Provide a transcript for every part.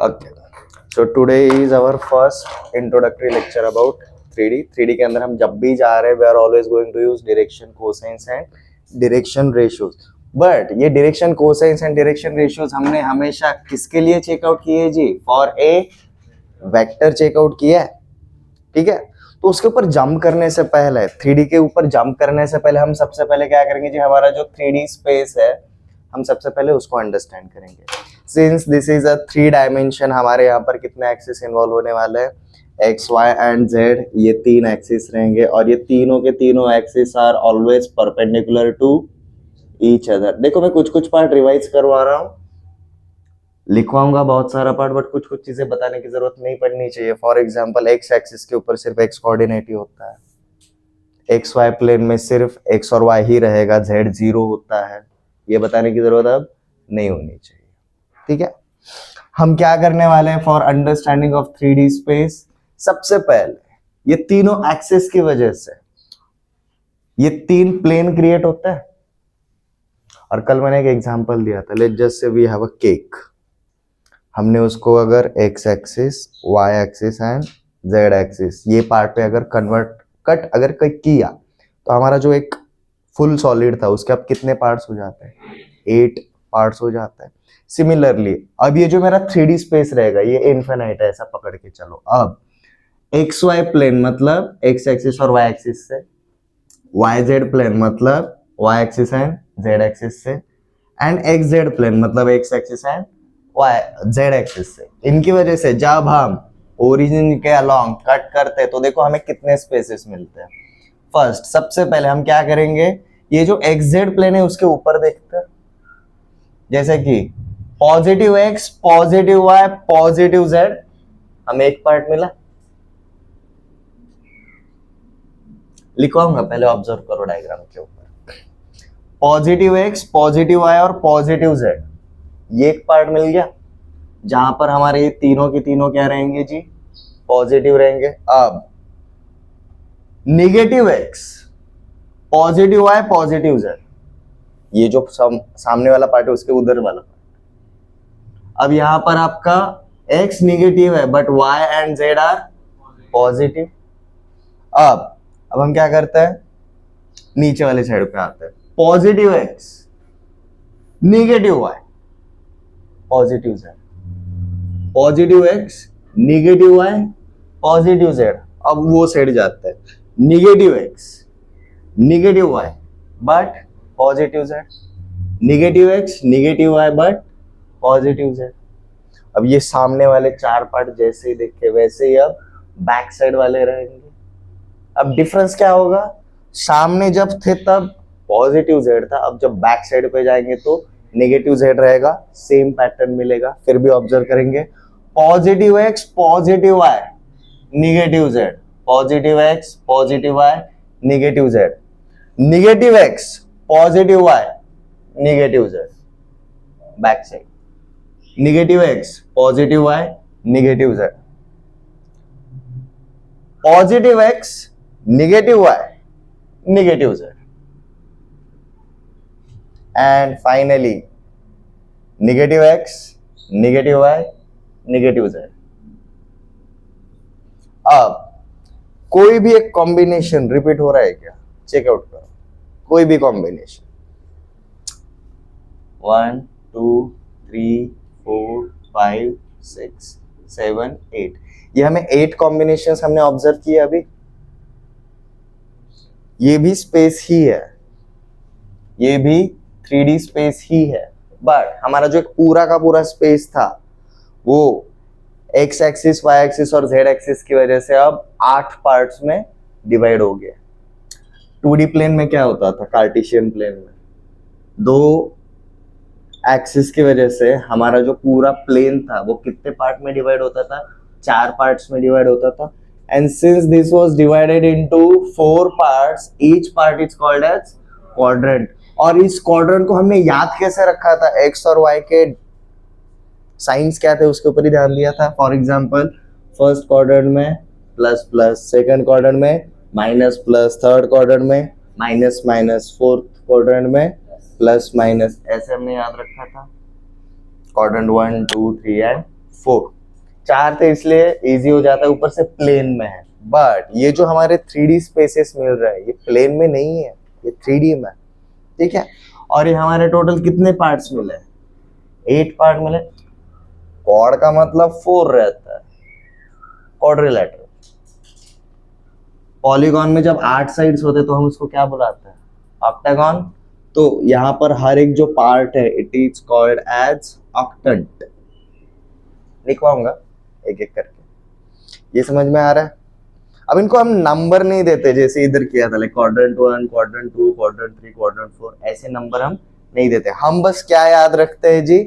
Okay. So today is our first introductory lecture about 3D. 3D के अंदर हम जब भी जा रहे हैं we are always going to use direction, cosines and direction ratios. But ये direction, cosines and direction ratios हमने हमेशा किसके लिए चेकआउट किए जी? For a वेक्टर चेकआउट किया है, ठीक है? तो उसके ऊपर जंप करने से पहले 3D के ऊपर जंप करने से पहले हम सबसे पहले क्या करेंगे जी? हमारा जो 3D स्पेस है हम सबसे पहले उसको अंडरस्टैंड करेंगे. Since this is a 3 dimension, हमारे यहाँ पर कितने एक्सिस इन्वॉल्व होने वाले हैं? एक्स, वाई एंड जेड, ये 3 एक्सिस रहेंगे और ये तीनों के तीनों axis are always perpendicular to each other. देखो मैं कुछ कुछ पार्ट रिवाइज करवा रहा हूँ, लिखवाऊंगा बहुत सारा पार्ट, बट कुछ कुछ चीजें बताने की जरूरत नहीं पड़नी चाहिए. फॉर एग्जाम्पल एक्स एक्सिस के ऊपर सिर्फ एक्स कोऑर्डिनेट ही होता है, एक्स वाई प्लेन में सिर्फ एक्स और वाई ही रहेगा, जेड 0 होता है, ये बताने की जरूरत अब नहीं होनी चाहिए. ठीक है, हम क्या करने वाले हैं for understanding of 3D space? सबसे पहले ये तीनों एक्सिस की वजह से ये 3 प्लेन क्रिएट होता है. और कल मैंने एक एग्जांपल दिया था, let's just say we have a cake. हमने उसको अगर X axis, Y axis and Z axis ये पार्ट पे अगर कट अगर किया तो हमारा जो एक फुल सॉलिड था उसके अब कितने पार्ट्स हो जाते हैं? 8 पार्ट्स हो जाता है. सिमिलरली अब ये जो मेरा 3D स्पेस रहेगा ये इनफिनाइट है, ऐसा पकड़ के चलो. अब एक्स वाई प्लेन मतलब एक्स एक्सिस और वाई एक्सिस से, वाई जेड प्लेन मतलब Y axis and Z axis से, एंड एक्स जेड प्लेन मतलब X axis and Y Z axis से. इनकी वजह से जब हम ओरिजिन के अलोंग कट करते हैं तो देखो हमें कितने स्पेसेस मिलते हैं. फर्स्ट सबसे पहले हम क्या करेंगे, ये जो एक्स जेड प्लेन है उसके ऊपर देखते हैं, जैसे कि positive X, positive Y, positive Z, हमें एक पार्ट मिला. लिखवाऊंगा, पहले ऑब्जर्व करो डायग्राम के ऊपर. पॉजिटिव एक्स, पॉजिटिव वाई और पॉजिटिव जेड, ये एक पार्ट मिल गया जहां पर हमारे ये तीनों के तीनों क्या रहेंगे जी? पॉजिटिव रहेंगे. अब negative X, positive Y, positive Z, ये जो सामने वाला पार्ट है उसके उधर वाला पार्ट. अब यहां पर आपका x निगेटिव है but y and z are positive. अब हम क्या करते हैं, नीचे वाले साइड पे आते हैं. Positive x, negative y, positive z, positive x, negative y, positive z. अब वो साइड जाता है, negative x, negative y but positive z, negative x, negative y but positive z. अब ये सामने वाले 4 पार्ट जैसे ही देखे वैसे ही अब बैक साइड वाले रहेंगे. अब डिफरेंस क्या होगा, सामने जब थे तब पॉजिटिव z था, अब जब बैक साइड पे जाएंगे तो नेगेटिव z रहेगा. सेम पैटर्न मिलेगा, फिर भी ऑब्जर्व करेंगे. Positive x, positive y, negative z, positive x, positive y, negative z, negative x, positive y, negative z, back side. Negative x, positive y, negative z, positive x, negative y, negative z, and finally negative x, negative y, negative z. अब कोई भी एक combination repeat हो रहा है क्या? Checkout करो, कोई भी कॉम्बिनेशन. 1 2 3 4 5 6 7 8, ये हमें 8 कॉम्बिनेशंस हमने ऑब्जर्व किए. अभी ये भी स्पेस ही है, ये भी 3D स्पेस ही है, बट हमारा जो एक पूरा का पूरा स्पेस था वो एक्स एक्सिस, वाई एक्सिस और जेड एक्सिस की वजह से अब 8 पार्ट्स में डिवाइड हो गया. 2D प्लेन में क्या होता था, कार्टेशियन प्लेन में 2 एक्सिस की वजह से हमारा जो पूरा प्लेन था वो कितने पार्ट में डिवाइड होता था? 4 पार्ट्स में डिवाइड होता था. And since this was divided into 4 parts, each part is called as quadrant. और इस क्वाड्रेंट को हमने याद कैसे रखा था, एक्स और वाई के साइंस क्या थे उसके ऊपर ही ध्यान दिया था। फॉर एग्जांपल फर्स्ट क्वाड्रेंट में प्लस प्लस, सेकंड क्वाड्रेंट में माइनस प्लस, थर्ड क्वाड्रेंट में माइनस माइनस, फोर्थ क्वाड्रेंट में प्लस माइनस, ऐसे हमने याद रखा था। क्वाड्रेंट 1 2 3 एंड 4 चार थे इसलिए इजी हो जाता है, ऊपर से प्लेन में है। बट ये जो हमारे 3D स्पेसेस मिल रहा है ये प्लेन में नहीं है, ये 3D में, ठीक है। और ये हमारे टोटल कितने पार्ट्स मिले, 8 पार्ट मिले। क्वाड का मतलब 4 रहता है, क्वाड्रिलेटरल। पॉलीगॉन में जब 8 साइड्स होते तो हम उसको क्या बुलाते हैं, ऑक्टागन। तो यहाँ पर हर एक जो पार्ट है it is called as octant. लिखवाऊंगा एक एक करके, ये समझ में आ रहा है। अब इनको हम नंबर नहीं देते जैसे इधर किया था, like quadrant 1 quadrant 2 quadrant 3 quadrant 4, ऐसे नंबर हम नहीं देते। हम बस क्या याद रखते हैं जी,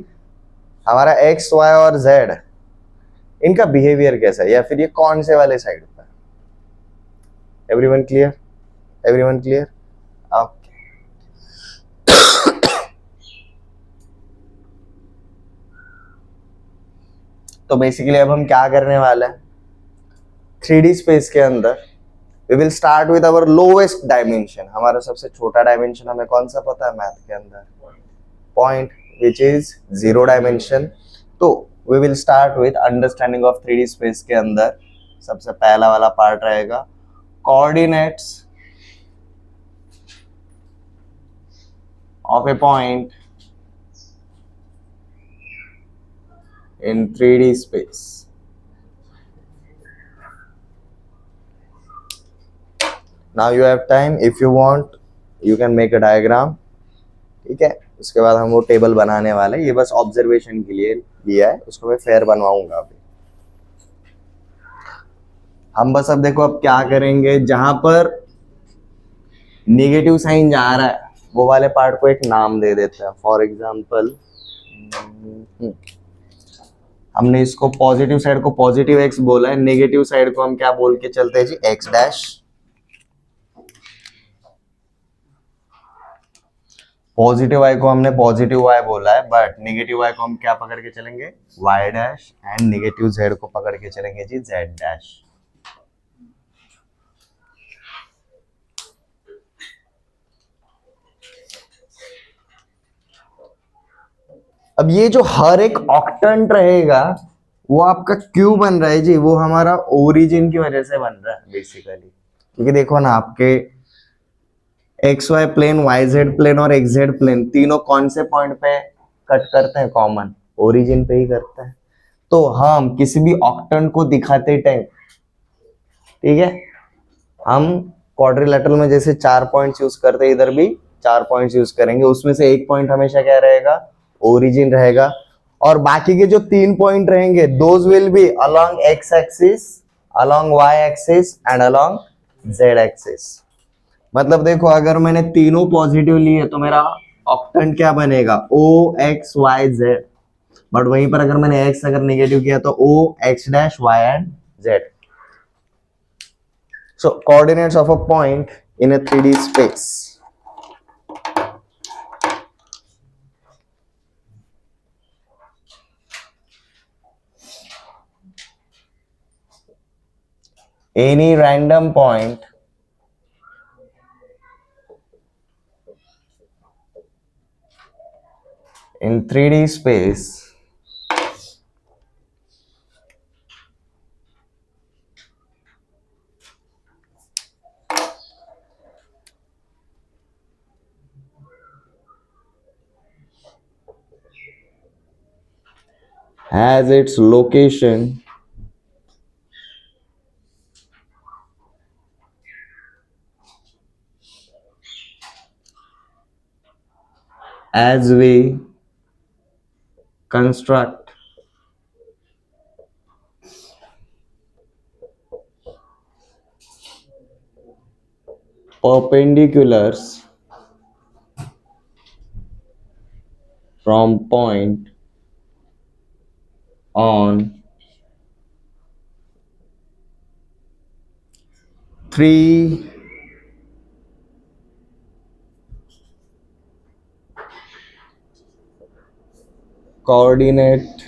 हमारा एक्स वाई और जेड इनका बिहेवियर कैसा है, या फिर ये कौन से वाले साइड पर। Everyone clear, everyone clear, okay. तो बेसिकली अब हम क्या करने वाले हैं, 3D स्पेस के अंदर we will start with our lowest dimension. हमारा सबसे छोटा डायमेंशन हमें कौन सा पता है मैथ के अंदर, पॉइंट, विच इज 0 डायमेंशन। तो we will start with understanding of 3D space के अंदर सबसे पहला वाला पार्ट रहेगा coordinates of a point in 3D space. Now you have time, if you want you can make a diagram, ठीक है। उसके बाद हम वो टेबल बनाने वाले, ये बस ऑब्जर्वेशन के लिए दिया है, उसको मैं फेयर बनवाऊंगा अभी। हम बस अब देखो अब क्या करेंगे, जहां पर नेगेटिव साइन जा रहा है वो वाले पार्ट को एक नाम दे देते हैं। फॉर एग्जांपल हमने इसको पॉजिटिव साइड को पॉजिटिव एक्स बोला है, नेगेटिव साइड को हम क्या बोल के चलते हैं जी, एक्स डैश। पॉजिटिव वाई को हमने पॉजिटिव वाई बोला है, बट नेगेटिव वाई को हम क्या पकड़ के चलेंगे, Y dash, and negative Z को पकड़ के चलेंगे जी, जेड डैश। अब ये जो हर एक ऑक्टेंट रहेगा वो आपका क्यों बन रहा है जी, वो हमारा ओरिजिन की वजह से बन रहा है बेसिकली। क्योंकि देखो ना, आपके X Y plane, Y Z plane और एक्स जेड प्लेन तीनों कौन से पॉइंट पे कट करते हैं, कॉमन ओरिजिन पे ही करते हैं। तो हम किसी भी ऑक्टेंट को दिखाते टाइम, ठीक है, हम क्वाड्रिलेटरल में जैसे 4 पॉइंट्स यूज करते हैं, इधर भी 4 पॉइंट्स यूज करेंगे। उसमें से एक पॉइंट हमेशा क्या रहेगा, ओरिजिन रहेगा। और बाकी के जो 3 पॉइंट रहेंगे those will be along X axis, along Y axis and along Z axis. मतलब देखो अगर मैंने तीनों पॉजिटिव लिए तो मेरा ऑक्टेंट क्या बनेगा, O X Y Z. But वहीं पर अगर मैंने एक्स अगर नेगेटिव किया तो O X dash Y and Z. So coordinates of a point in a 3D space. Any random point in 3D space has its location as we construct perpendiculars from point on 3 coordinate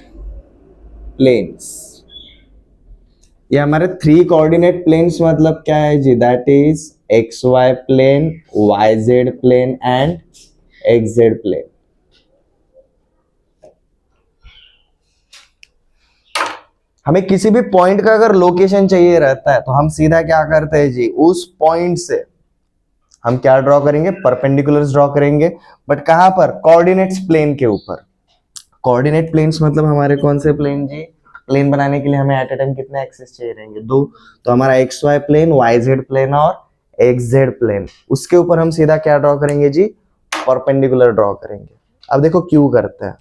planes, ये हमारे 3 coordinate planes मतलब क्या है जी, that is X Y plane, Y Z plane and X Z plane. हमें किसी भी point का अगर लोकेशन चाहिए रहता है तो हम सीधा क्या करते हैं जी, उस पॉइंट से हम क्या ड्रॉ करेंगे, परपेंडिकुलर्स ड्रॉ करेंगे, बट कहां पर, कोऑर्डिनेट्स प्लेन के ऊपर। कोऑर्डिनेट प्लेन्स मतलब हमारे कौन से प्लेन जी, प्लेन बनाने के लिए हमें एट ए टाइम कितने एक्सिस चाहिए रहेंगे, 2। तो हमारा X Y plane, Y Z plane और एक्स जेड प्लेन, उसके ऊपर हम सीधा क्या ड्रॉ करेंगे जी, परपेंडिकुलर ड्रॉ करेंगे। अब देखो क्यों करते हैं,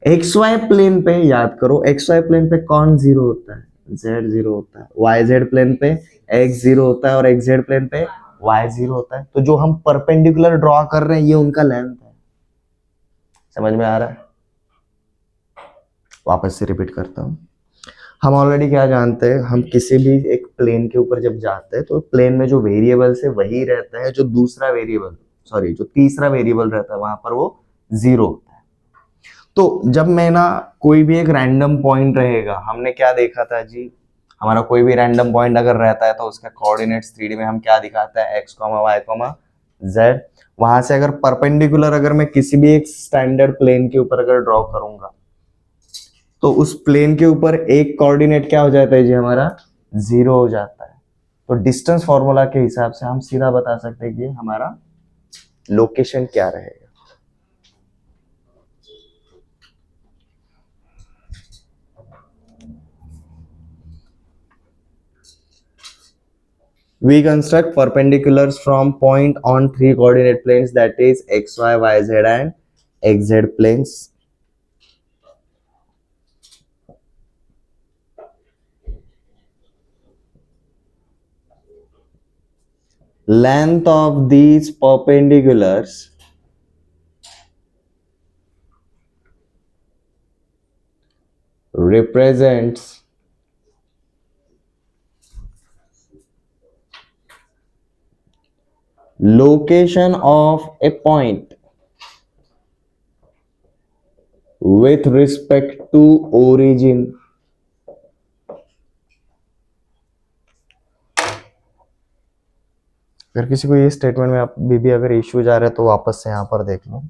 एक्स वाई प्लेन पे याद करो, एक्स वाई प्लेन पे कौन जीरो होता है, जेड जीरो होता है, वाई जेड प्लेन पे एक्स जीरो होता है और एक्स जेड प्लेन पे वाई जीरो होता है। तो जो हम परपेंडिकुलर ड्रॉ कर रहे हैं ये उनका लेंथ है। समझ में आ रहा है? वापस से रिपीट करता हूं, हम ऑलरेडी क्या जानते हैं, हम किसी भी एक प्लेन के ऊपर जब जाते हैं तो प्लेन में जो वेरिएबल्स है वही रहता है, जो दूसरा वेरिएबल, सॉरी जो तीसरा वेरिएबल रहता है वहां पर वो जीरो होता है। तो जब मैं ना, कोई भी एक रैंडम पॉइंट रहेगा, हमने क्या देखा था जी, हमारा कोई भी रैंडम पॉइंट अगर रहता है तो उसका कोऑर्डिनेट्स 3D में हम क्या दिखाते हैं, X comma Y comma Z. वहां से अगर परपेंडिकुलर अगर मैं किसी भी एक स्टैंडर्ड प्लेन के ऊपर अगर ड्रॉ करूंगा तो उस प्लेन के ऊपर एक कोऑर्डिनेट क्या हो जाता है जी, हमारा जीरो हो जाता है। तो डिस्टेंस फॉर्मूला के हिसाब से हम सीधा बता सकते हैं कि हमारा लोकेशन क्या रहेगा। We construct perpendiculars from point on 3 coordinate planes, that is x, y, y, z and x, z planes. Length of these perpendiculars represents location of a point with respect to origin. अगर किसी को ये statement में भी अगर issue जा रहा है तो वापस से यहाँ पर देख लो,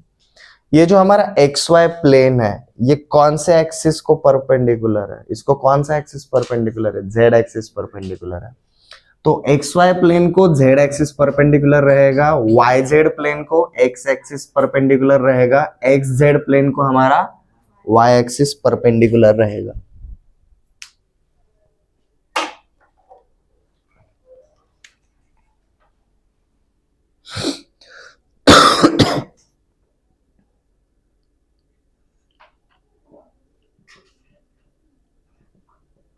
ये जो हमारा एक्स वाई प्लेन है ये कौन से एक्सिस को परपेंडिकुलर है, इसको कौन सा एक्सिस परपेंडिकुलर है, जेड एक्सिस परपेंडिकुलर है। तो एक्स वाई प्लेन को जेड एक्सिस परपेंडिकुलर रहेगा, वाई जेड प्लेन को एक्स एक्सिस परपेंडिकुलर रहेगा, एक्स जेड प्लेन को हमारा वाई एक्सिस परपेंडिकुलर रहेगा।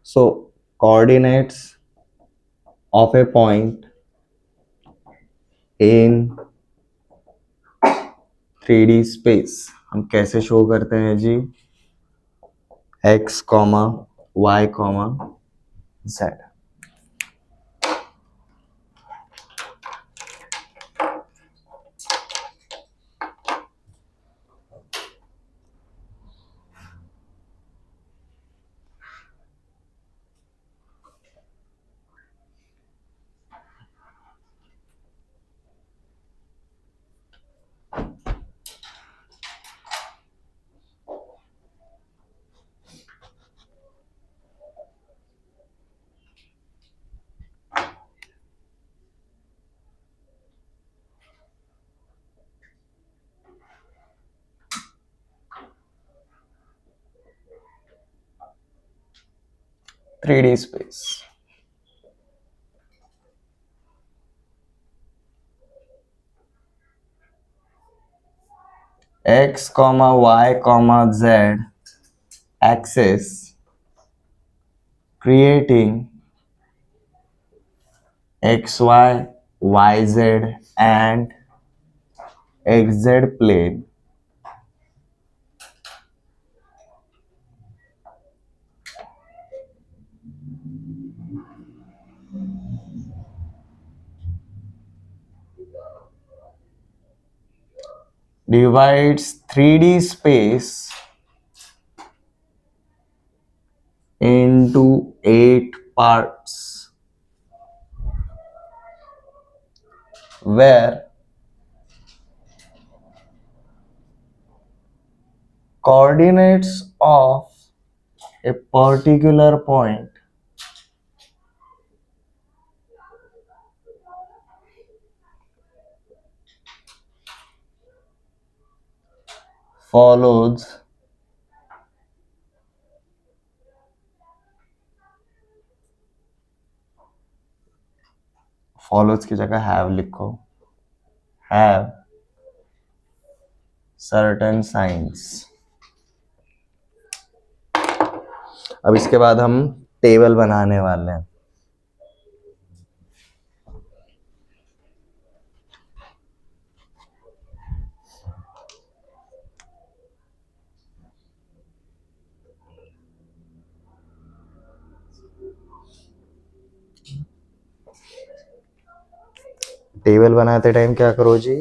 So coordinates of a point in 3D space हम कैसे शो करते हैं जी, x comma y comma z। Three D space, x comma y comma z axis creating xy yz and xz plane divides 3D space into 8 parts where coordinates of a particular point follows की जगह have लिखो, have certain signs। अब इसके बाद हम table बनाने वाले हैं। टेबल बनाते टाइम क्या करो जी,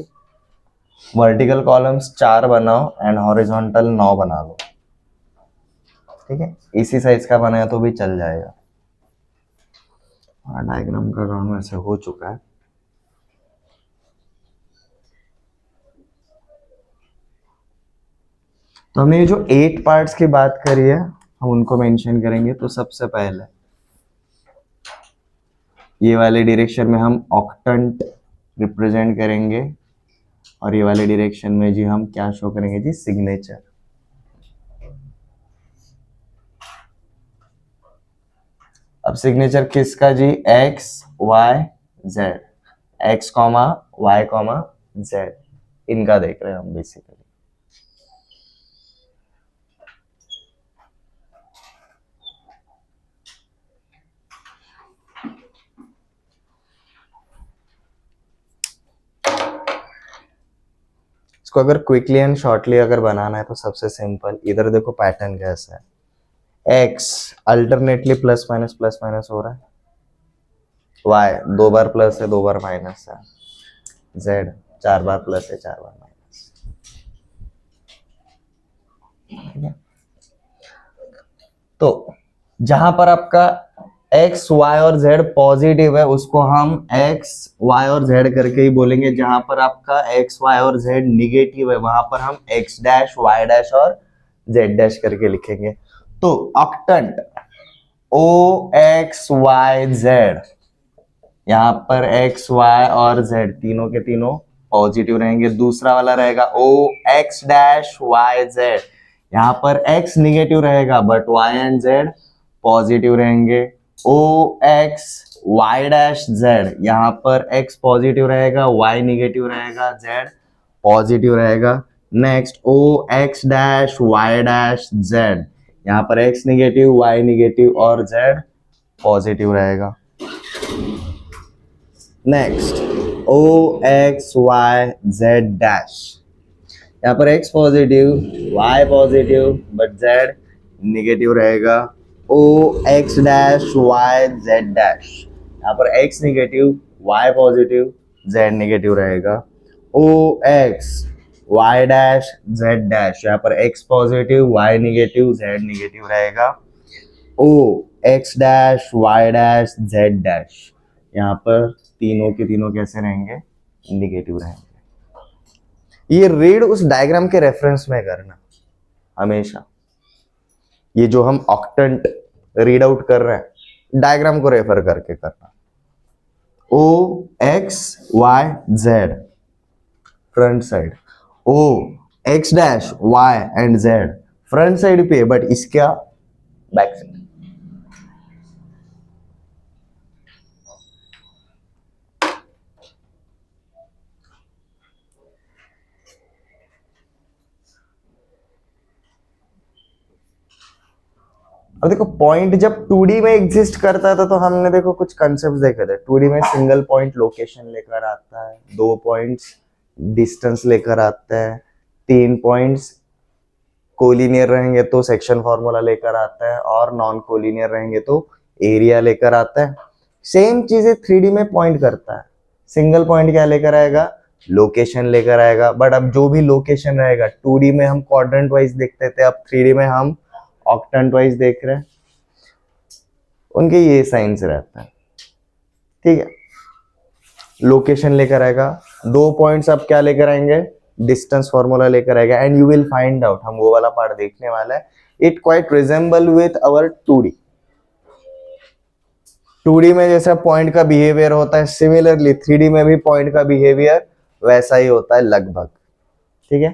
वर्टिकल कॉलम्स 4 बनाओ एंड हॉरिजॉन्टल 9 बना लो, ठीक है। इसी साइज का बनाया तो भी चल जाएगा। डायग्राम का काम ऐसे हो चुका है। तो हमने ये जो 8 पार्ट्स की बात करी है हम उनको मेंशन करेंगे। तो सबसे पहले ये वाले डायरेक्शन में हम ऑक्टेंट रिप्रेजेंट करेंगे और ये वाले डायरेक्शन में जी हम क्या शो करेंगे जी, सिग्नेचर। अब सिग्नेचर किसका जी, X Y Z, X comma Y comma Z, इनका देख रहे हैं हम बेसिकली। इसको अगर क्विकली एंड शॉर्टली अगर बनाना है तो सबसे सिंपल, इधर देखो पैटर्न कैसा है, x अल्टरनेटली प्लस माइनस हो रहा है, y 2 बार प्लस है 2 बार माइनस है, z 4 बार प्लस है 4 बार माइनस, ठीक है। तो जहां पर आपका x y और z पॉजिटिव है उसको हम x y और z करके ही बोलेंगे। जहां पर आपका x y और z निगेटिव है वहां पर हम x डैश y डैश और z डैश करके लिखेंगे। तो octant o x y z, यहाँ पर x y और z तीनों के तीनों पॉजिटिव रहेंगे। दूसरा वाला रहेगा o x dash y z, यहाँ पर x निगेटिव रहेगा but y and z positive रहेंगे। o x y dash z, यहाँ पर x पॉजिटिव रहेगा y निगेटिव रहेगा z पॉजिटिव रहेगा। Next o x dash y dash z, यहाँ पर x निगेटिव y निगेटिव और z पॉजिटिव रहेगा। Next o x y z dash, यहाँ पर x positive y positive but z negative रहेगा। o x dash y z dash, यहाँ पर x negative y positive z negative रहेगा। o x y dash z dash, यहाँ पर x positive y negative z negative रहेगा। o x dash y dash z dash, यहाँ पर तीनों के तीनों कैसे रहेंगे, निगेटिव रहेंगे। ये रीड उस डायग्राम के रेफरेंस में करना हमेशा। ये जो हम ऑक्टेंट रीड आउट कर रहे हैं डायग्राम को रेफर करके करना। o x y z front side, o x dash y and z front side पे, बट इसका बैक साइड। अब देखो पॉइंट जब 2D में एग्जिस्ट करता था तो हमने देखो कुछ कंसेप्ट देखे थे। 2D में सिंगल पॉइंट लोकेशन लेकर आता है, 2 पॉइंट्स डिस्टेंस लेकर आता है, 3 पॉइंट्स कोलिनियर रहेंगे तो सेक्शन फॉर्मूला लेकर आता है और नॉन कोलिनियर रहेंगे तो एरिया लेकर आता है। सेम चीजें 3D में पॉइंट करता है। सिंगल पॉइंट क्या लेकर आएगा, लोकेशन लेकर आएगा। बट अब जो भी लोकेशन रहेगा 2D में हम क्वाड्रेंट वाइज देखते थे, अब 3D में हम ऑक्टेंट वाइज देख रहे हैं। उनके ये साइंस रहता है, ठीक है। लोकेशन लेकर आएगा, 2 पॉइंट्स अब क्या लेकर आएंगे, डिस्टेंस फॉर्मूला लेकर आएगा, and you will find out, हम वो वाला पार्ट देखने वाला है, it quite resemble with our 2D। 2D में जैसा पॉइंट का बिहेवियर होता है, सिमिलरली 3D में भी पॉइंट का बिहेवियर वैसा ही होता है लगभग, ठीक है।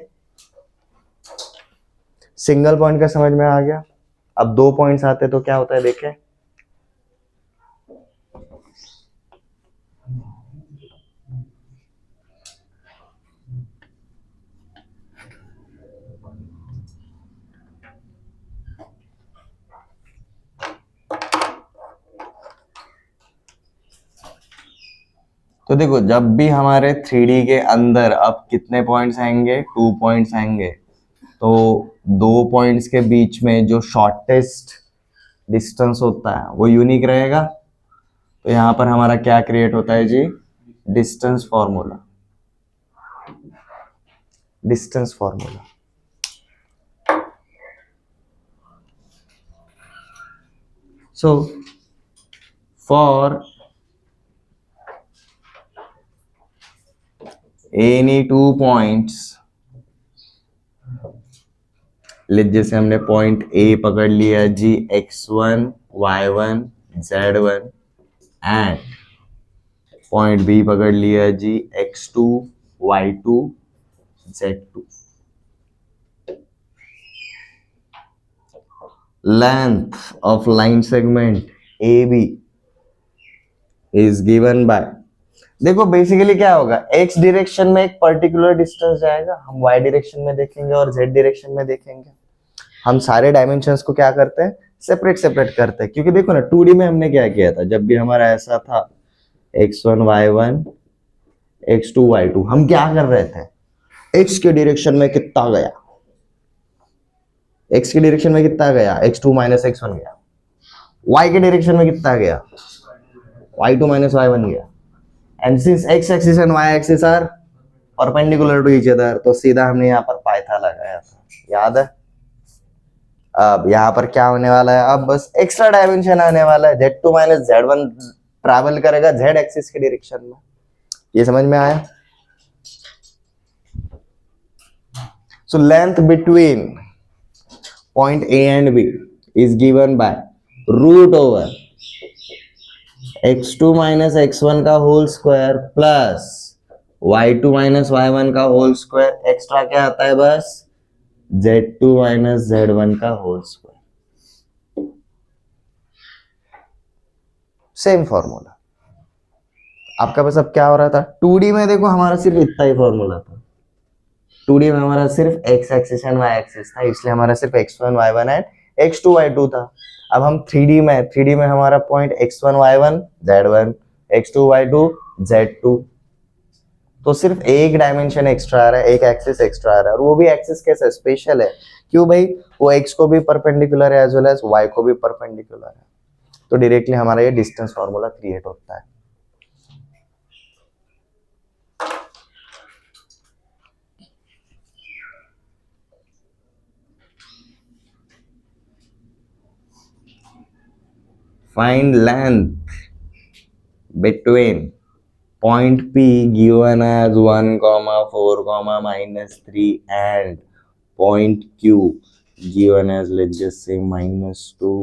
सिंगल पॉइंट का समझ में आ गया। अब 2 पॉइंट्स आते तो क्या होता है देखें। तो देखो, जब भी हमारे 3D के अंदर अब कितने पॉइंट्स आएंगे, 2 पॉइंट्स आएंगे, तो 2 पॉइंट्स के बीच में जो शॉर्टेस्ट डिस्टेंस होता है वो यूनिक रहेगा। तो यहां पर हमारा क्या क्रिएट होता है जी, distance formula. Distance formula, so for any 2 points, जैसे हमने पॉइंट ए पकड़ लिया जी, x1 y1 z1, and point B पकड़ लिया जी, x2 y2 z2। Length of line segment AB is given bye, देखो बेसिकली क्या होगा, x डायरेक्शन में एक पर्टिकुलर डिस्टेंस जाएगा, हम y डायरेक्शन में देखेंगे और z डायरेक्शन में देखेंगे। हम सारे डायमेंशंस को क्या करते हैं, सेपरेट सेपरेट करते हैं, क्योंकि देखो ना 2D में हमने क्या किया था, जब भी हमारा ऐसा था x1 y1 x2 y2, हम क्या कर रहे थे, x के डायरेक्शन में कितना गया, x के डायरेक्शन में कितना गया, x2 माइनस x1 गया, y के डायरेक्शन में कितना गया, y2 माइनस y1 गया, and since x axis and y axis are perpendicular to each other, तो सीधा हमने यहाँ पर पाइथा लगाया था, याद है। अब यहाँ पर क्या होने वाला है, अब बस एक्स्ट्रा डायमेंशन आने वाला है, z2 माइनस z1 ट्रैवल करेगा z एक्सिस के डायरेक्शन में। ये समझ में आया। So length between point A and B is given by root over x2 minus x1 का whole square plus y2 minus y1 का होल स्क्वायर, एक्स्ट्रा क्या आता है बस z2 माइनस z1 का होल स्क्वायर। सेम फॉर्मूला आपका बस। अब क्या हो रहा था, 2D में देखो हमारा सिर्फ इतना ही फॉर्मूला था, 2D में हमारा सिर्फ x axis and y axis था, इसलिए हमारा सिर्फ x1 y1 and x2 y2 था। अब हम 3D में हमारा point x1 y1 z1 x2 y2 z2, तो सिर्फ एक डायमेंशन एक्स्ट्रा आ रहा है, एक एक्सिस एक्स्ट्रा आ रहा है, और वो भी एक्सिस कैसा स्पेशल है, क्यों भाई, वो x को भी परपेंडिकुलर है एज वेल एज y को भी परपेंडिकुलर है, तो डायरेक्टली हमारा ये डिस्टेंस फॉर्मूला क्रिएट होता है। Find length between point P given as 1, 4, -3 and point Q given as, let's just say, -2,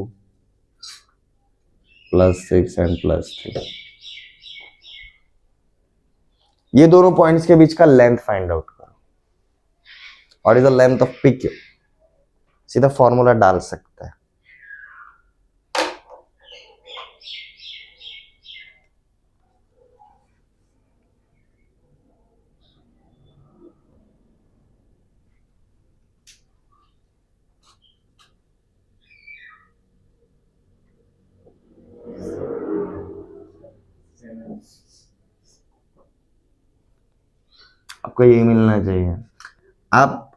+6 and +3। ये दोनों पॉइंट्स के बीच का लेंथ फाइंड आउट करो। What is the length of PQ, सीधा फॉर्मूला डाल सकते हैं। आपको यही मिलना चाहिए। आप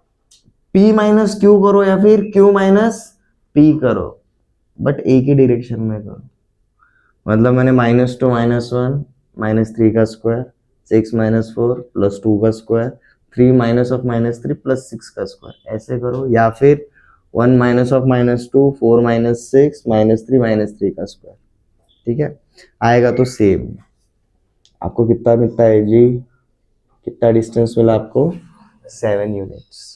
P माइनस क्यू करो या फिर Q माइनस P करो, बट एक ही डायरेक्शन में करो। मतलब मैंने -2 -1 -3 का स्क्वायर, 6 -4 +2 का स्क्वायर, 3 माइनस ऑफ -3 +6 का स्क्वायर, ऐसे करो, या फिर 1 माइनस ऑफ -2 4 -6 -3 -3 का स्क्वायर, ठीक है, आएगा तो सेम। आपको कितना मिलता है जी, कितना डिस्टेंस मिला आपको, 7 यूनिट्स।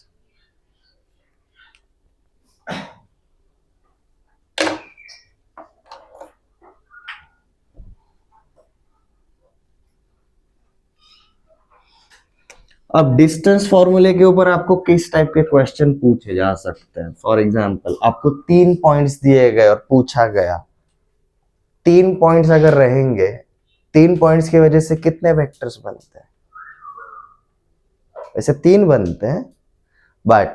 अब डिस्टेंस फॉर्मूले के ऊपर आपको किस टाइप के क्वेश्चन पूछे जा सकते हैं। फॉर एग्जांपल आपको 3 पॉइंट्स दिए गए और पूछा गया 3 पॉइंट्स अगर रहेंगे, 3 पॉइंट्स की वजह से कितने वेक्टर्स बनते हैं, वैसे 3 बनते हैं, बट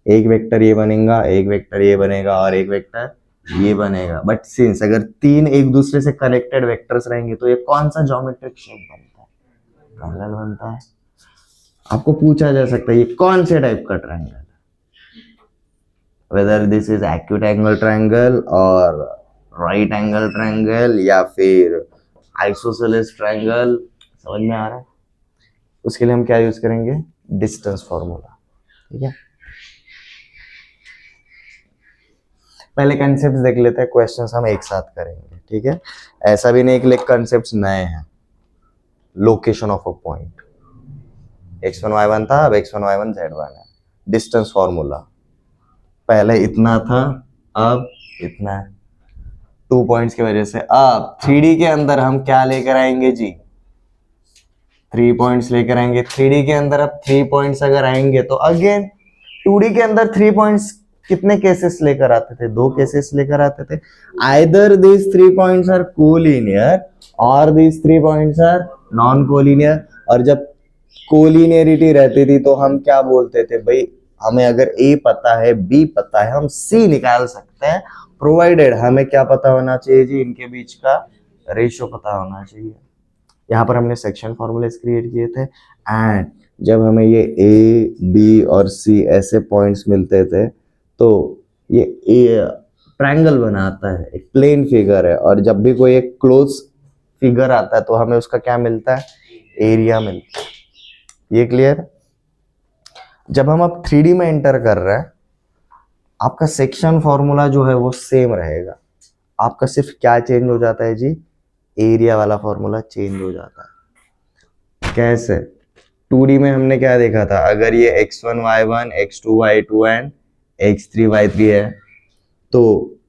एक वेक्टर ये बनेगा, एक वेक्टर ये बनेगा और एक वेक्टर ये बनेगा। बट सिंस अगर 3 एक दूसरे से कनेक्टेड वेक्टर्स रहेंगे तो ये कौन सा ज्योमेट्रिक शेप बनता है, ट्रायंगल बनता है। आपको पूछा जा सकता है ये कौन से टाइप का ट्रायंगल है, whether this is acute angle triangle और राइट एंगल ट्रायंगल या फिर आइसोसेलेस ट्रायंगल। समझ में आ रहा है। उसके लिए हम क्या यूज करेंगे, डिस्टेंस फॉर्मूला। ठीक है, पहले कंसेप्ट देख लेते हैं, क्वेश्चंस हम एक साथ करेंगे। ठीक है, ऐसा भी नहीं कि कंसेप्ट नए हैं। Location of a point, x1 y1 था, अब x1 y1 z1 है। डिस्टेंस फॉर्मूला, पहले इतना था अब इतना है, 2 पॉइंट्स की वजह से। अब 3D के अंदर हम क्या लेकर आएंगे जी, 3 पॉइंट्स लेकर आएंगे। 3D के अंदर अब 3 पॉइंट्स अगर आएंगे तो अगेन 2D के अंदर 3 पॉइंट्स कितने केसेस लेकर आते थे, 2 केसेस लेकर आते थे। Either this 3 points are collinear or this 3 points are non collinear. और जब कोलिनियरिटी रहती थी तो हम क्या बोलते थे, भाई हमें अगर A पता है, B पता है, हम C निकाल सकते हैं, प्रोवाइडेड हमें क्या पता होना चाहिए जी, इनके बीच का रेशियो पता होना चाहिए। यहाँ पर हमने सेक्शन फॉर्मूलेस क्रिएट किए थे। एंड जब हमें ये A, B और C ऐसे पॉइंट्स मिलते थे तो ये ट्रायंगल बनाता है, एक प्लेन फिगर है। और जब भी कोई एक क्लोज फिगर आता है तो हमें उसका क्या मिलता है, एरिया मिलता है। ये क्लियर। जब हम अब 3D में एंटर कर रहे हैं, आपका सेक्शन फॉर्मूला जो है वो सेम रहेगा, आपका सिर्फ क्या चेंज हो जाता है जी, एरिया वाला फॉर्मूला चेंज हो जाता है। कैसे, 2D में हमने क्या देखा था, अगर ये x1 y1 x2 y2 and x3 y3 है तो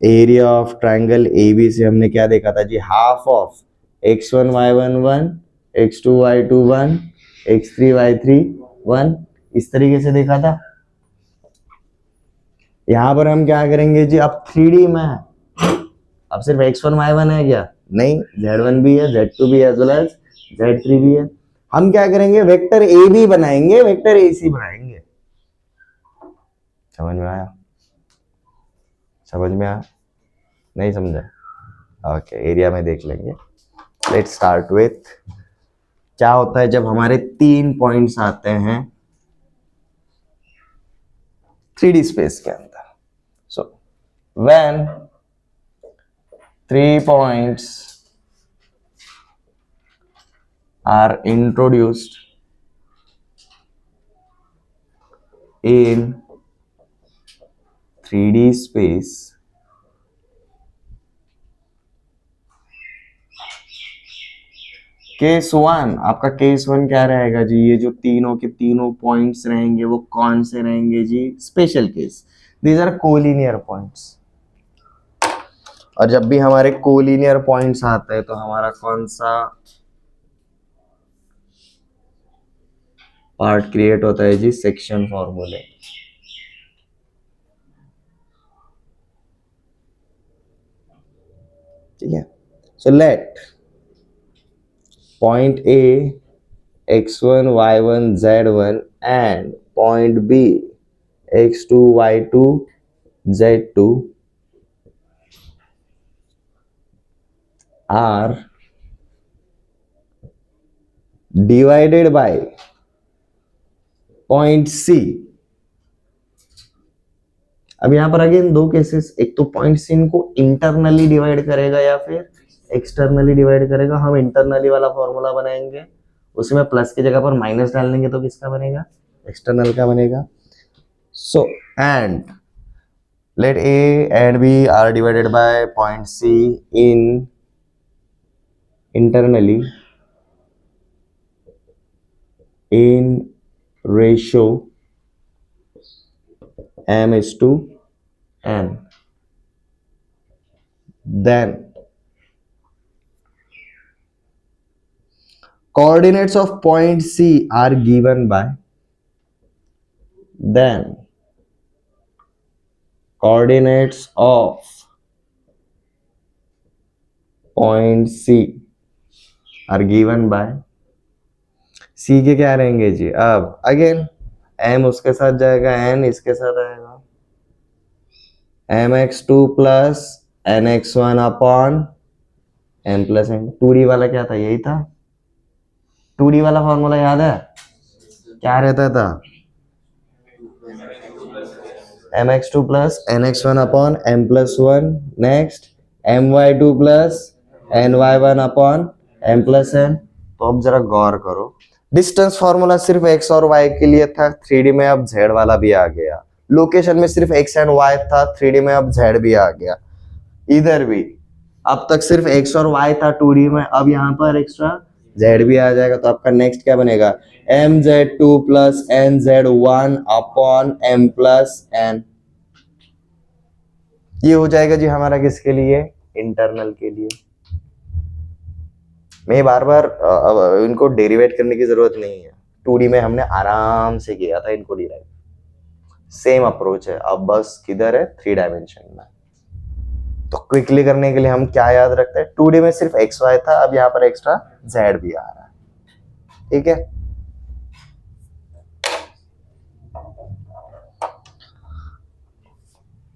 एरिया ऑफ ट्रायंगल AB से हमने क्या देखा था जी, half of x1 y1 1 x2 y2 1 x3 y3 1, इस तरीके से देखा था। यहां पर हम क्या करेंगे जी, अब 3D में है, अब सिर्फ x1 y1 है क्या, नहीं, z1 भी है, z2 भी है, एज वेल एज z3 भी है। हम क्या करेंगे, वेक्टर AB बनाएंगे, वेक्टर AC बनाएंगे। समझ में आया, समझ में आया, नहीं समझा, ओके, एरिया में देख लेंगे। लेट्स स्टार्ट विथ, क्या होता है जब हमारे 3 पॉइंट्स आते हैं 3D स्पेस के अंदर। So when 3 points are introduced in 3D space, case 1, आपका केस 1 क्या रहेगा जी, ये जो तीनों के तीनों पॉइंट्स रहेंगे वो कौन से रहेंगे जी, special case, these are collinear points. और जब भी हमारे कोलिनियर पॉइंट्स आते हैं तो हमारा कौन सा पार्ट क्रिएट होता है जी, सेक्शन फॉर्मूले। ठीक है, so let point A x1 y1 z1 and point B x2 y2 z2 are divided by point C। अब यहां पर अगेन 2 केसेस, एक तो पॉइंट C को इंटरनली डिवाइड करेगा या फिर एक्सटर्नली डिवाइड करेगा। हम इंटरनली वाला फॉर्मूला बनाएंगे, उसमें प्लस की जगह पर माइनस डाल देंगे तो किसका बनेगा, एक्सटर्नल का बनेगा। So and Let A and B are divided by point C in internally in ratio m is to n. Then coordinates of point C are given by, then coordinates of point C are given by, C के क्या रहेंगे जी, अब again m उसके साथ जाएगा, n इसके साथ आएगा, mx2 plus nx1 upon m plus n। 2D वाला क्या था, यही था, 2D वाला फॉर्मूला याद है, क्या रहता था, mx2 plus nx1 upon m plus 1, next my2 plus ny1 upon m plus n। तो अब जरा गौर करो, डिस्टेंस फॉर्मूला सिर्फ x और y के लिए था, 3D में अब z वाला भी आ गया, लोकेशन में सिर्फ x एंड y था, 3D में अब z भी आ गया, इधर भी अब तक सिर्फ x और y था 2D में, अब यहाँ पर एक्स्ट्रा z भी आ जाएगा। तो आपका नेक्स्ट क्या बनेगा, mz2 plus nz1 upon m plus n। ये हो जाएगा जी हमारा किसके लिए, इंटरनल के लिए। मैं बार बार इनको डेरिवेट करने की जरूरत नहीं है, 2D में हमने आराम से किया था इनको डिराइव, सेम अप्रोच है, अब बस किधर है, 3 डायमेंशन में। तो क्विकली करने के लिए हम क्या याद रखते हैं, 2D में सिर्फ एक्स वाई था, अब यहाँ पर एक्स्ट्रा जेड भी आ रहा है, ठीक है।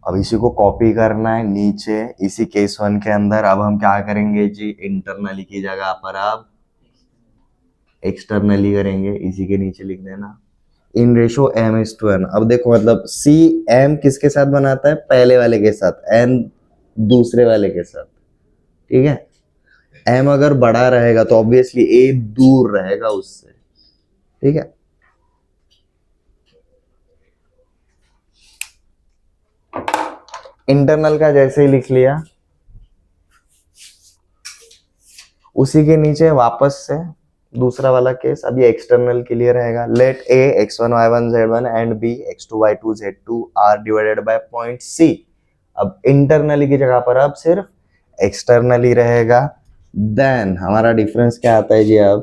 अब इसी को कॉपी करना है नीचे इसी केस 1 के अंदर। अब हम क्या करेंगे जी, इंटरनली की जगह पर अब एक्सटर्नली करेंगे, इसी के नीचे लिख देना in ratio m is to n। अब देखो मतलब c m किसके साथ बनाता है, पहले वाले के साथ, n दूसरे वाले के साथ, ठीक है। m अगर बड़ा रहेगा तो ऑब्वियसली a दूर रहेगा उससे, ठीक है। इंटरनल का जैसे ही लिख लिया, उसी के नीचे वापस से दूसरा वाला केस, अब ये एक्सटर्नल के लिए रहेगा, let a x1 y1 z1 and b x2 y2 z2 are divided by point c। अब इंटरनली की जगह पर अब सिर्फ एक्सटर्नली रहेगा, देन हमारा डिफरेंस क्या आता है जी, अब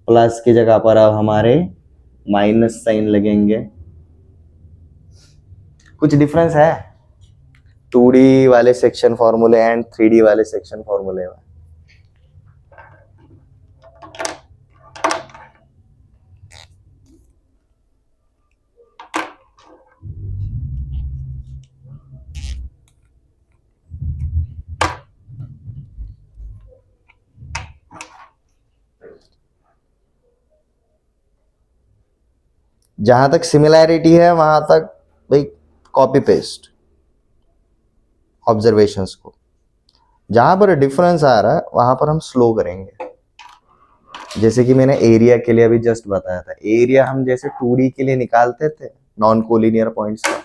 प्लस की जगह पर अब हमारे माइनस साइन लगेंगे। कुछ डिफरेंस है 2D वाले सेक्शन फॉर्मूले एंड 3D वाले सेक्शन फॉर्मूले में? जहां तक सिमिलैरिटी है वहां तक भाई कॉपी पेस्ट ऑब्जर्वेशंस को, जहां पर डिफरेंस आ रहा है वहां पर हम स्लो करेंगे। जैसे कि मैंने एरिया के लिए अभी जस्ट बताया था, एरिया हम जैसे 2D के लिए निकालते थे नॉन कोलिनियर पॉइंट्स का,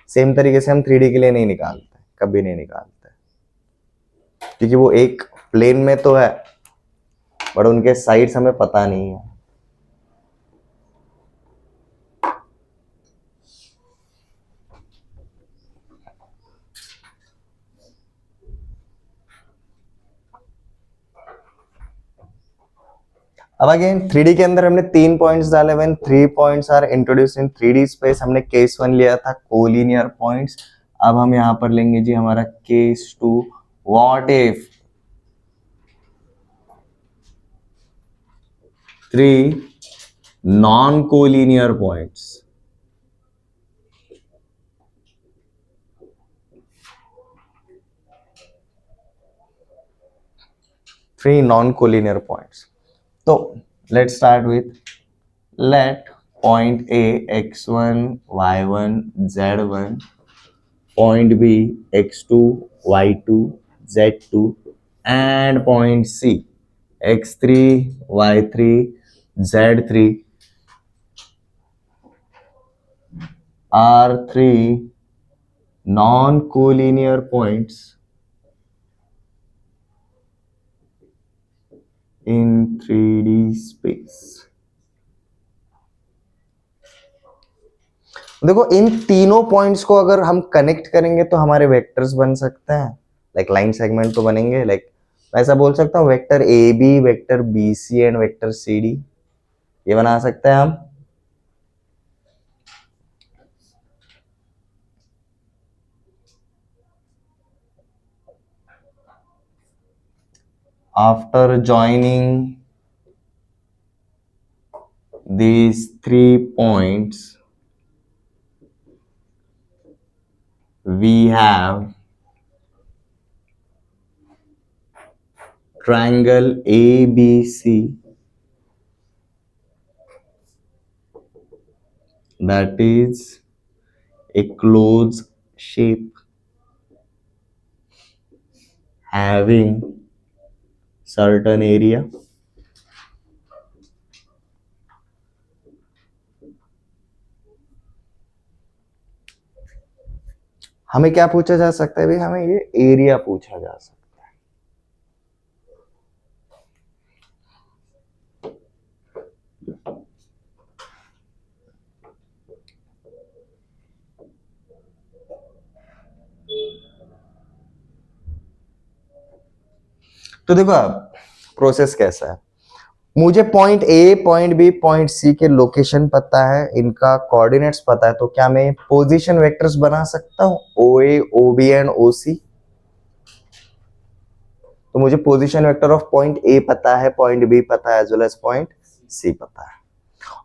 सेम तरीके से हम 3D के लिए नहीं निकालते, कभी नहीं निकालते, क्योंकि वो एक प्लेन में तो है बट उनके साइड्स हमें पता नहीं है। अब अगेन 3D के अंदर हमने 3 पॉइंट्स डाले, when 3 points are introduced in 3D space, हमने केस 1 लिया था कोलिनियर पॉइंट्स। अब हम यहां पर लेंगे जी हमारा case 2, what if 3 non collinear points, 3 non collinear points. तो let's start with, let point A x1 y1 z1, point B x2 y2 z2 and point C x3 y3 z3 are 3 non collinear points in 3D space। देखो इन तीनों points को अगर हम connect करेंगे तो हमारे vectors बन सकते हैं, लाइक लाइन सेगमेंट तो बनेंगे। लाइक मैं ऐसा बोल सकता हूँ vector A B, vector B C and vector C D, ये बना सकते हैं हम। After joining these 3 points we have triangle ABC that is a closed shape having certain area हमें क्या पूछा जा सकता है भाई, हमें ये एरिया पूछा जा सकता है। तो देखो अब प्रोसेस कैसा है, मुझे point A, point B, point C के लोकेशन पता है, इनका कोऑर्डिनेट्स पता है, तो क्या मैं पोजीशन वेक्टर्स बना सकता हूं ओ ए, O B and O C. तो मुझे position vector of point A पता है, पॉइंट बी पता है, as well as point C पता है।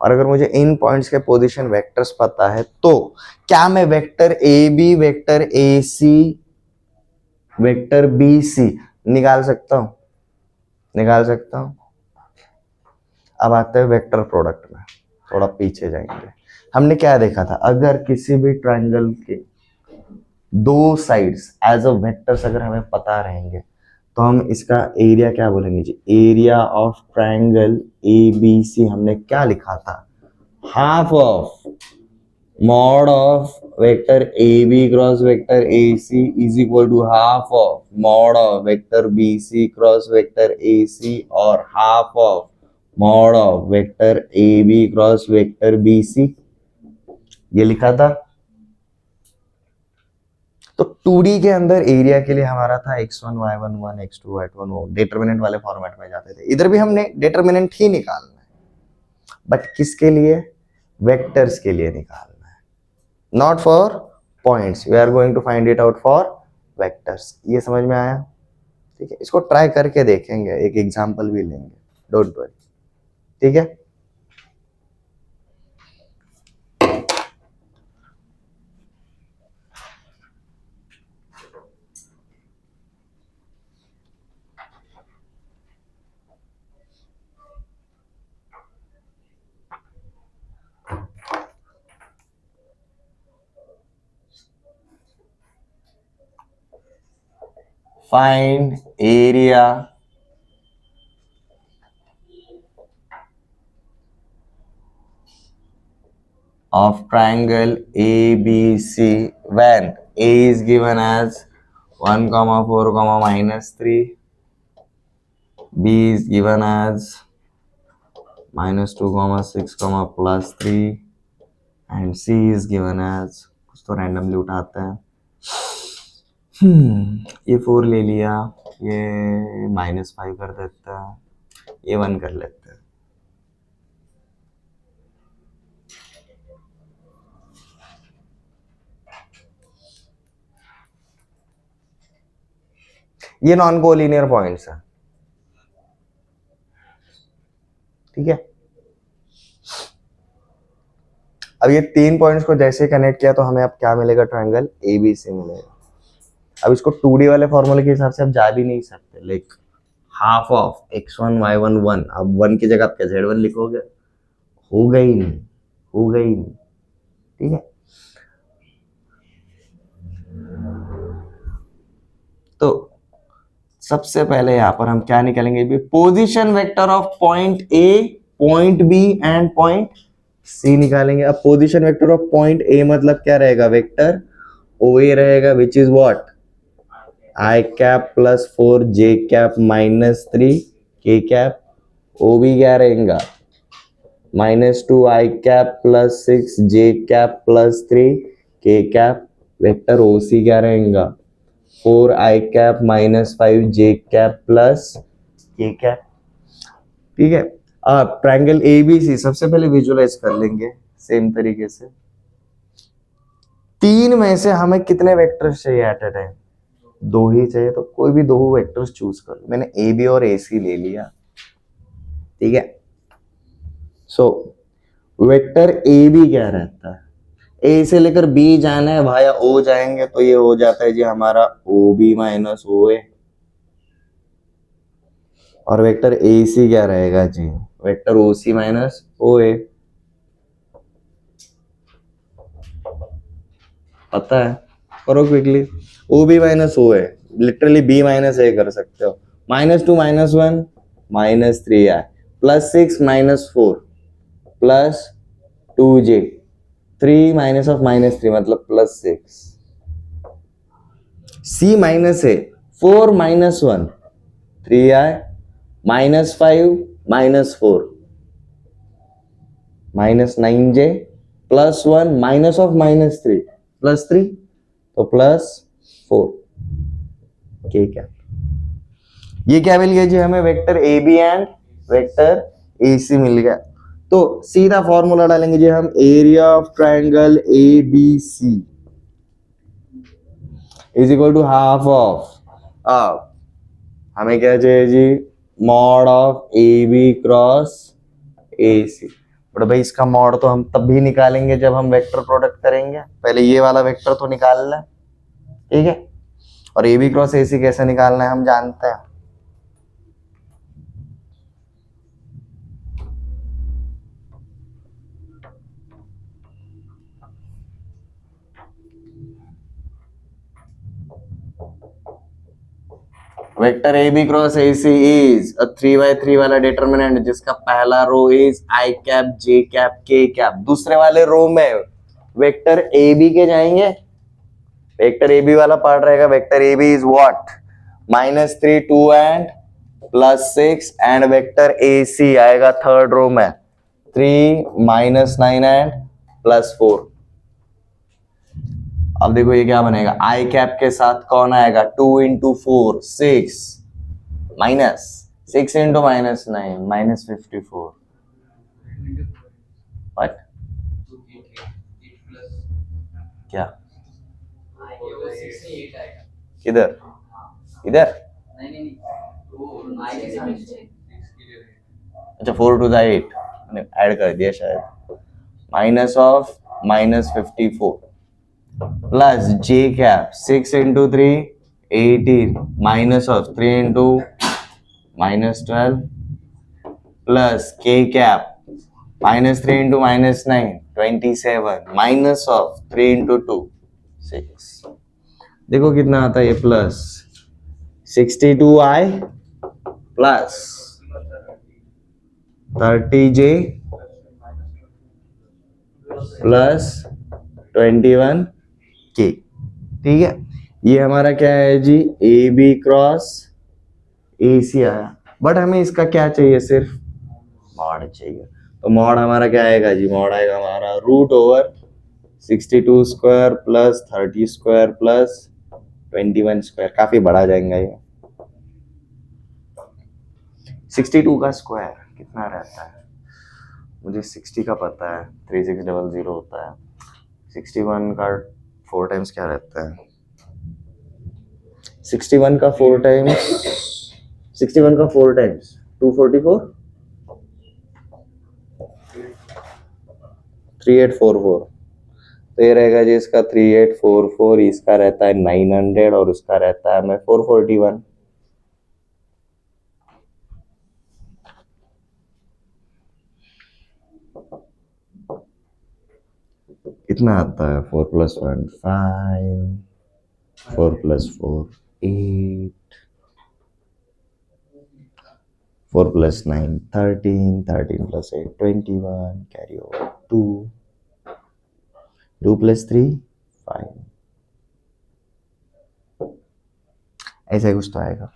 और अगर मुझे इन पॉइंट्स के पोजीशन वेक्टर्स पता है तो क्या मैं vector A B, vector A C, vector B C निकाल सकता हूं? निकाल सकता हूं। अब आते हैं वेक्टर प्रोडक्ट में, थोड़ा पीछे जाएंगे। हमने क्या देखा था, अगर किसी भी ट्रायंगल के दो साइड्स एज अ वेक्टर्स अगर हमें पता रहेंगे तो हम इसका एरिया क्या बोलेंगे जी, area of triangle A B C हमने क्या लिखा था, half of mod of vector A B cross vector A C is equal to half of mod of vector B C cross vector A C और half of mod of vector A B cross vector B C, ये लिखा था। तो 2D के अंदर area के लिए हमारा था x1 y1 1 x2 y2 वो डिटरमिनेंट वाले फॉर्मेट में जाते थे, इधर भी हमने डिटरमिनेंट ही निकालना है, बट किसके लिए, वेक्टर्स के लिए निकालना है, not for points. We are going to find it out for vectors. ये समझ में आया? ठीक है, इसको ट्राई करके देखेंगे, एक एग्जांपल भी लेंगे, डोंट वरी। ठीक है, find area of triangle ABC when A is given as 1, 4, -3, B is given as -2, 6, +3 and C is given as, कुछ तो रैंडमली उठाते हैं, ये 4 ले लिया, ये -5 कर देता है, ये 1 कर लेते हैं। ये नॉन कोलिनियर पॉइंट्स है। ठीक है, अब ये 3 पॉइंट्स को जैसे कनेक्ट किया तो हमें अब क्या मिलेगा, ट्रायंगल एबीसी मिलेगा। अब इसको 2D वाले फॉर्मूले के हिसाब से आप जा भी नहीं सकते, like half of x1 y1 1, अब 1 की जगह आप क्या z1 लिखोगे, होगा ही नहीं, होगा ही नहीं। ठीक है, तो सबसे पहले यहां पर हम क्या निकालेंगे, position vector of point A, point B and point C निकालेंगे। अब position vector of point A मतलब क्या रहेगा, वेक्टर ओ ए रहेगा which is what I cap plus 4 J cap minus 3 K cap, O B क्या रहेगा -2 I cap plus 6 J cap plus 3 K cap, vector O C क्या रहेगा 4 I cap -5 J cap plus K cap. ठीक है, अब triangle A B सी सबसे पहले visualise कर लेंगे सेम तरीके से। तीन में से हमें कितने वेक्टर्स चाहिए एट अ टाइम, दो ही चाहिए, तो कोई भी दो वेक्टर्स चूज कर लो। मैंने ए बी और ए सी ले लिया। ठीक है, सो वेक्टर ए बी क्या रहता है, ए से लेकर बी जाना है भाया ओ जाएंगे तो ये हो जाता है जी हमारा ओ बी माइनस ओ ए, और वेक्टर ए सी क्या रहेगा जी वेक्टर ओ सी माइनस ओ ए। पता है, करो quickly. O B minus O A, literally B minus A कर सकते हो। -2 -1 -3 आई +6 -4 प्लस 2j 3 माइनस ऑफ -3 मतलब +6 C minus A 4 -1 3i -5 -4 -9j +1 minus of -3 +3 तो +4 के क्या, ये क्या मिल गया जी हमें vector A B and vector A C मिल गया। तो सीधा फॉर्मूला डालेंगे जी हम, area of triangle A B C is equal to half of हमें क्या चाहिए जी mod of A B cross A C. But भाई इसका मॉड तो हम तब भी निकालेंगे जब हम वेक्टर प्रोडक्ट करेंगे, पहले ये वाला वेक्टर तो निकालना है। ठीक है, और ए बी क्रॉस ए सी कैसे निकालना है हम जानते हैं। Vector A B cross A C is a 3x3 वाला डिटरमिनेंट जिसका पहला row is I cap J cap K cap, दूसरे वाले रो में वेक्टर ए बी के जाएंगे, वेक्टर ए बी वाला पार्ट रहेगा vector A B is what -3 2 and +6 and vector A C आएगा थर्ड रो में 3 -9 एंड +4। अब देखो ये क्या बनेगा, आई कैप के साथ कौन आएगा 2 × 4 6 माइनस 6 × -9 -54 व्हाट क्या किधर इधर अच्छा 4 to the 8 ऐड कर दिया शायद, minus of -54 plus J cap 6 × 3 18 minus of 3 × -12 plus K cap -3 × -9 27 minus of 3 × 2 6। देखो कितना आता है ये plus 62i plus 30j plus 21k। ठीक है, ये हमारा क्या है जी ए बी क्रॉस ए सी आया, बट हमें इसका क्या चाहिए सिर्फ मॉड चाहिए। तो मॉड हमारा क्या आएगा जी, मॉड आएगा हमारा √62 square plus 30 square plus 21 square, काफी बड़ा जाएगा ये। 62 का स्क्वायर कितना रहता है, मुझे 60 का पता है 3600 होता है, 61 का 4 टाइम्स क्या रहता है, 61 का 4 टाइम्स 244 3844, तो ये रहेगा जी इसका 3844, इसका रहता है 900 और उसका रहता है हमें 441। कितना आता है 4 + 1 5 4 + 4 8 4 + 9 13 13 + 8 21 कैरी ओवर 2 2 + 3 5 ऐसा ही कुछ तो आएगा।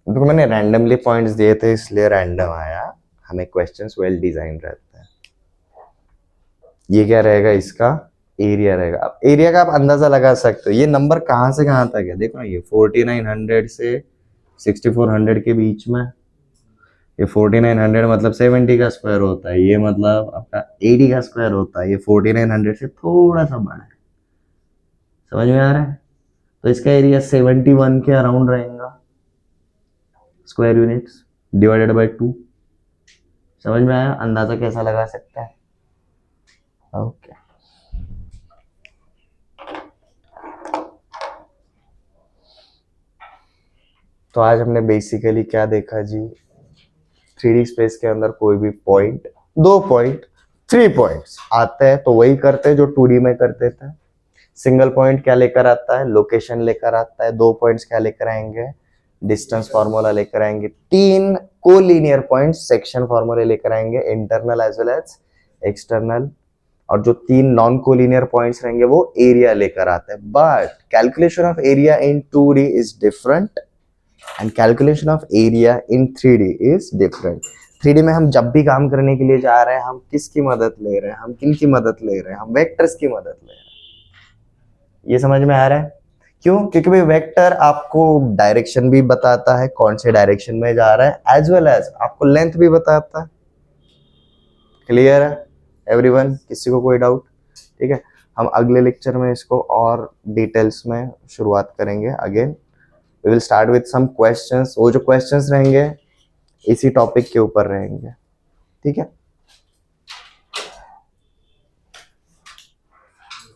देखो मैंने रैंडमली पॉइंट्स दिए थे इसलिए रैंडम आया, हमें क्वेश्चंस वेल डिजाइन रहते हैं। ये क्या रहेगा, इसका एरिया रहेगा। अब एरिया का आप अंदाजा लगा सकते हो, ये नंबर कहाँ से कहाँ तक है, देखो ना ये 4900 से 6400 के बीच में, ये 4900 मतलब 70 का स्क्वायर होता है, ये मतलब आपका 80 का स्क्वायर होता है, ये 4900 से थोड़ा सा बड़ा है, समझ में आ रहा है। तो इसका एरिया 71 के अराउंड रहेगा, स्क्वायर यूनिट्स डिवाइडेड बाय 2। समझ में आया, अंदाजा कैसा लगा सकता है। ओके तो आज हमने बेसिकली क्या देखा जी, 3D स्पेस के अंदर कोई भी पॉइंट, 2 पॉइंट, 3 पॉइंट्स आते हैं तो वही करते हैं जो 2D में करते थे। सिंगल पॉइंट क्या लेकर आता है, लोकेशन लेकर आता है। 2 पॉइंट्स क्या लेकर आएंगे, डिस्टेंस फार्मूला लेकर आएंगे। 3 कोलिनियर पॉइंट्स सेक्शन फार्मूला लेकर आएंगे, internal as well as external. और जो 3 नॉन कोलिनियर पॉइंट्स रहेंगे वो एरिया लेकर आते हैं। But calculation of area in 2D is different and calculation of area in 3D is different. 3D में हम जब भी काम करने के लिए जा रहे हैं, हम किसकी मदद ले रहे हैं, हम किन की मदद ले रहे हैं, हम वेक्टर्स की मदद ले रहे हैं। ये समझ में आ रहा है, क्यों? क्योंकि भाई वेक्टर आपको डायरेक्शन भी बताता है, कौन से डायरेक्शन में जा रहा है, एज वेल एज आपको लेंथ भी बताता है। क्लियर है एवरीवन, किसी को कोई डाउट? ठीक है, हम अगले लेक्चर में इसको और डिटेल्स में शुरुआत करेंगे। Again we will start with some questions, वो जो क्वेश्चंस रहेंगे इसी टॉपिक के ऊपर रहेंगे, ठीक है।